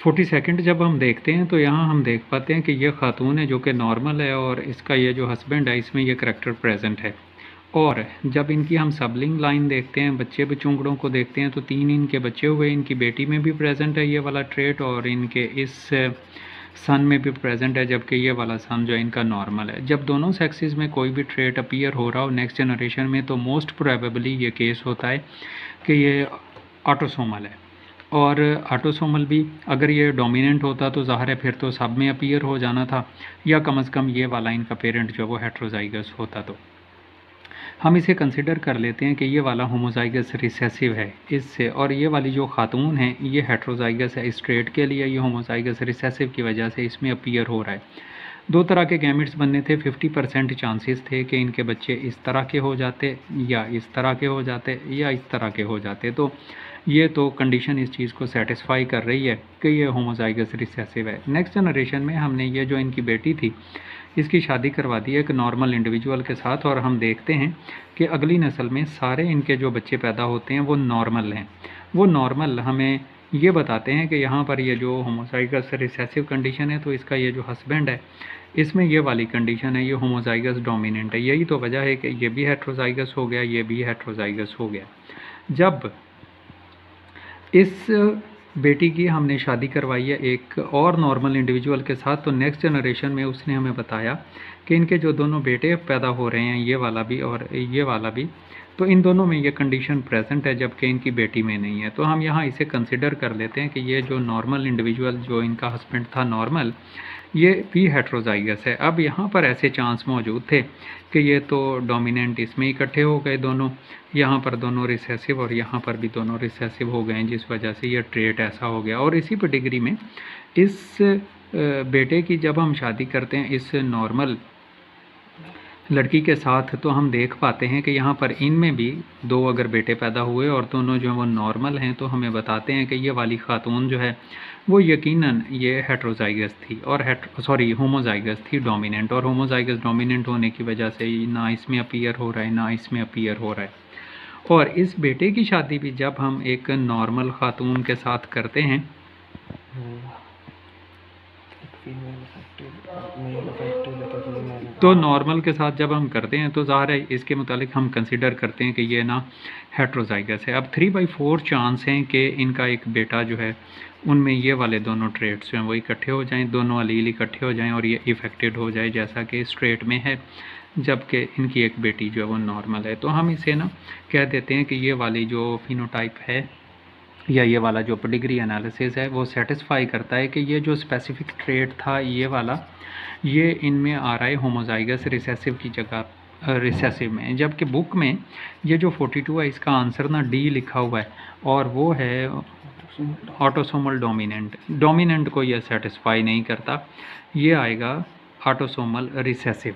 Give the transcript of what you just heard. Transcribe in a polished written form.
42nd जब हम देखते हैं तो यहाँ हम देख पाते हैं कि ये खातून है जो कि नॉर्मल है और इसका ये जो हस्बैंड है इसमें ये करैक्टर प्रेजेंट है। और जब इनकी हम सबलिंग लाइन देखते हैं, बच्चे बचूंगड़ों को देखते हैं, तो 3 इनके बच्चे हुए, इनकी बेटी में भी प्रेजेंट है ये वाला ट्रेट और इनके इस सन में भी प्रेजेंट है, जबकि ये वाला सन जो है इनका नॉर्मल है। जब दोनों सेक्सेस में कोई भी ट्रेट अपीयर हो रहा हो नेक्स्ट जनरेशन में, तो मोस्ट प्रोबेबली ये केस होता है कि ये ऑटोसोमल है। और ऑटोसोमल भी अगर ये डोमिनेंट होता तो ज़ाहिर है फिर तो सब में अपीयर हो जाना था, या कम से कम ये वाला इनका पेरेंट जो वो हेट्रोजाइगस होता। तो हम इसे कंसिडर कर लेते हैं कि ये वाला होमोजाइगस रिसेसिव है इससे, और ये वाली जो खातून है ये हेट्रोजाइगस है इस ट्रेट के लिए। ये होमोजाइगस रिसेसिव की वजह से इसमें अपीयर हो रहा है। 2 तरह के गैमेट्स बनने थे, 50% चांसेस थे कि इनके बच्चे इस तरह के हो जाते, या इस तरह के हो जाते, या इस तरह के हो जाते। तो ये तो कंडीशन इस चीज़ को सेटिस्फाई कर रही है कि ये होमोजाइगस रिसेसिव है। नेक्स्ट जनरेशन में हमने ये जो इनकी बेटी थी इसकी शादी करवा दी एक नॉर्मल इंडिविजुअल के साथ, और हम देखते हैं कि अगली नस्ल में सारे इनके जो बच्चे पैदा होते हैं वो नॉर्मल हैं। वो नॉर्मल हमें ये बताते हैं कि यहाँ पर ये जो होमोजाइगस रिसेसिव कंडीशन है, तो इसका ये जो हस्बैंड है इसमें ये वाली कंडीशन है, ये होमोजाइगस डोमिनेंट है। यही तो वजह है कि ये भी हेट्रोजाइगस हो गया, ये भी हेट्रोजाइगस हो गया। जब इस बेटी की हमने शादी करवाई है एक और नॉर्मल इंडिविजुअल के साथ, तो नेक्स्ट जनरेशन में उसने हमें बताया कि इनके जो दोनों बेटे पैदा हो रहे हैं, ये वाला भी और ये वाला भी, तो इन दोनों में ये कंडीशन प्रेजेंट है जबकि इनकी बेटी में नहीं है। तो हम यहाँ इसे कंसिडर कर लेते हैं कि ये जो नॉर्मल इंडिविजुअल जो इनका हस्बैंड था नॉर्मल, ये भी हेट्रोजाइगस है। अब यहाँ पर ऐसे चांस मौजूद थे कि ये तो डोमिनेंट इसमें इकट्ठे हो गए दोनों, यहाँ पर दोनों रिसेसिव और यहाँ पर भी दोनों रिसेसिव हो गए, जिस वजह से ये ट्रेट ऐसा हो गया। और इसी पेडिग्री में इस बेटे की जब हम शादी करते हैं इस नॉर्मल लड़की के साथ, तो हम देख पाते हैं कि यहाँ पर इनमें भी 2 अगर बेटे पैदा हुए और दोनों जो वो नॉर्मल हैं, तो हमें बताते हैं कि ये वाली खातून जो है वो यकीनन ये हेट्रोजाइगस थी और होमोजाइगस थी डोमिनेंट, और होमोजाइगस डोमिनेंट होने की वजह से ना इसमें अपीयर हो रहा है ना इसमें अपीयर हो रहा है। और इस बेटे की शादी भी जब हम एक नॉर्मल खातून के साथ करते हैं, तो नॉर्मल के साथ जब हम करते हैं तो ज़ाहिर है इसके मुतालिक हम कंसिडर करते हैं कि ये ना हेट्रोजाइगस है। अब 3/4 चांस हैं कि इनका एक बेटा जो है उनमें ये वाले दोनों ट्रेट्स जो हैं वो इकट्ठे हो जाएं, दोनों अलील इकट्ठे हो जाएं और ये इफेक्टेड हो जाए जैसा कि इस ट्रेट में है, जबकि इनकी एक बेटी जो है वो नॉर्मल है। तो हम इसे ना कह देते हैं कि ये वाली जो फिनोटाइप है या ये वाला जो पेडिग्री एनालिसिस है वो सेटिस्फाई करता है कि ये जो स्पेसिफिक ट्रेट था ये वाला, ये इनमें आ रहा है होमोजाइगस रिसेसिव की जगह रिसेसिव में, जबकि बुक में ये जो 42 है इसका आंसर ना डी लिखा हुआ है और वो है ऑटोसोमल डोमिनेंट। डोमिनेंट को ये सेटिस्फाई नहीं करता, ये आएगा ऑटोसोमल रिसेसिव।